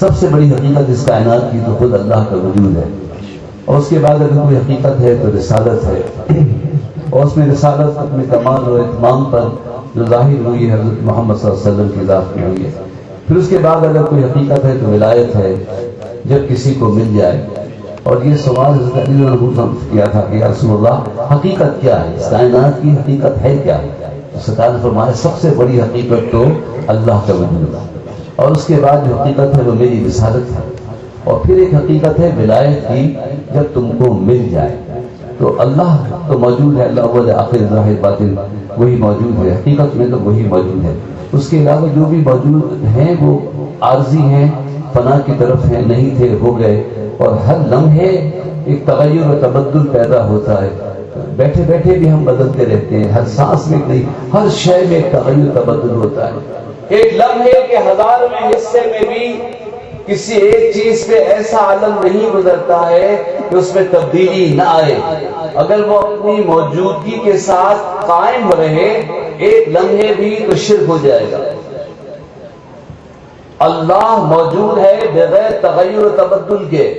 سب سے بڑی حقیقت اس کائنات کی تو خود اللہ کا وجود ہے، اور اس کے بعد اگر کوئی حقیقت ہے تو رسالت ہے، اور اس میں رسالت اپنے کمال و اتمام پر جو ظاہر ہوئی ہے حضرت محمد صلی اللہ علیہ وسلم کی ذات میں ہوئی ہے۔ پھر اس کے بعد اگر کوئی حقیقت ہے تو ولایت ہے، جب کسی کو مل جائے۔ اور یہ سوال حضرت علی رضی اللہ عنہ نے کیا تھا کہ یا رسول اللہ حقیقت کیا ہے، اس کائنات کی حقیقت ہے کیا؟ تو سرکار نے فرمایا سب سے بڑی حقیقت تو اللہ کا وجود ہے، اور اس کے بعد جو حقیقت ہے وہ میری رسالت ہے، اور پھر ایک حقیقت ہے ولایت کی، جب تم کو مل جائے تو اللہ تو موجود ہے، اللہ اول آخر ظاہر باطن وہی موجود ہے، حقیقت میں تو وہی موجود ہے۔ اس کے علاوہ جو بھی موجود ہیں وہ عارضی ہیں، فنا کی طرف ہیں، نہیں تھے ہو گئے، اور ہر لمحے ایک تغیر و تبدل پیدا ہوتا ہے، بیٹھے بیٹھے بھی ہم بدلتے رہتے ہیں، ہر سانس میں نہیں، ہر شے میں ایک تغیر و تبدل ہوتا ہے۔ ایک لمحے کے ہزاروں حصے میں بھی کسی ایک چیز پہ ایسا عالم نہیں گزرتا ہے کہ اس میں تبدیلی نہ آئے، اگر وہ اپنی موجودگی کے ساتھ قائم رہے ایک لمحے بھی تو شرک ہو جائے گا۔ اللہ موجود ہے بغیر تغیر و تبدل کے،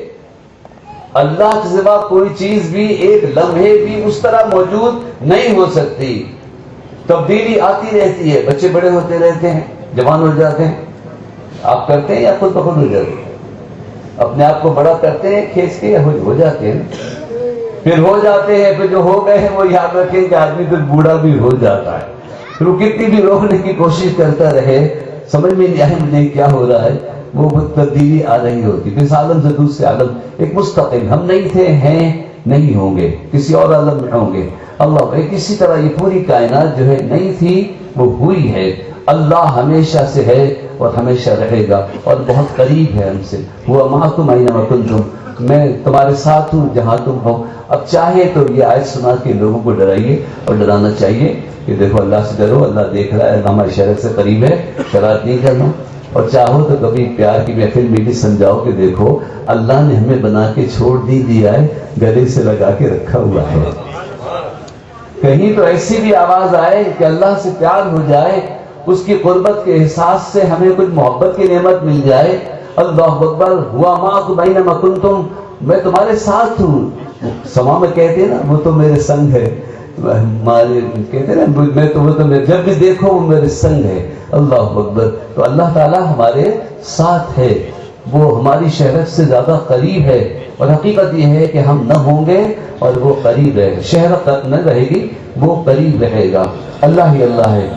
اللہ کے سوا کوئی چیز بھی ایک لمحے بھی اس طرح موجود نہیں ہو سکتی، تبدیلی آتی رہتی ہے، بچے بڑے ہوتے رہتے ہیں، جوان ہو جاتے ہیں، آپ کرتے ہیں یا خود بخود ہو جاتے ہیں؟ اپنے آپ کو بڑا کرتے ہیں کھینچ کے، ہو جاتے ہیں، پھر ہو جاتے ہیں، پھر جو ہو گئے ہیں وہ یاد رکھیں کہ آدمی پھر بوڑھا بھی ہو جاتا ہے، پھر وہ کتنی بھی روکنے کی کوشش کرتا رہے سمجھ میں نہیں آئے مجھے کیا ہو رہا ہے، وہ تبدیلی آ رہی ہوتی، اس عالم سے دوسرے عالم ایک مستقل، ہم نہیں تھے ہیں نہیں ہوں گے، کسی اور عالم میں ہوں گے۔ اللہ ایک اسی طرح یہ پوری کائنات جو ہے نہیں تھی وہ ہوئی ہے، اللہ ہمیشہ سے ہے اور ہمیشہ رہے گا، اور بہت قریب ہے ہم سے، ہوا معکم اینما کنتم، میں تمہارے ساتھ ہوں جہاں تم ہو۔ اب چاہے تو یہ آیت سنا کے لوگوں کو ڈرائیے اور ڈرانا چاہیے کہ دیکھو اللہ سے ڈرو، اللہ دیکھ رہا ہے، اللہ ہماری شرط سے قریب ہے، شرارت نہیں کرنا، اور چاہو تو کبھی پیار کی محفل میں بھی سمجھاؤ کہ دیکھو اللہ نے ہمیں بنا کے چھوڑ دیا ہے، گلے سے لگا کے رکھا ہوا ہے، کہیں تو ایسی بھی آواز آئے کہ اللہ سے پیار ہو جائے، اس کی قربت کے احساس سے ہمیں کچھ محبت کی نعمت مل جائے، اللہ اکبر، ہوا معکم اینما کنتم، میں تمہارے ساتھ ہوں، سما میں کہتے ہیں نا وہ تو میرے سنگ ہے، کہتے ہیں نا میں تو وہ تو جب بھی دیکھو وہ میرے سنگ ہے، اللہ اکبر۔ تو اللہ تعالیٰ ہمارے ساتھ ہے، وہ ہماری شہرت سے زیادہ قریب ہے، اور حقیقت یہ ہے کہ ہم نہ ہوں گے اور وہ قریب رہے گا، شہرت نہ رہے گی وہ قریب رہے گا، اللہ ہی اللہ ہے۔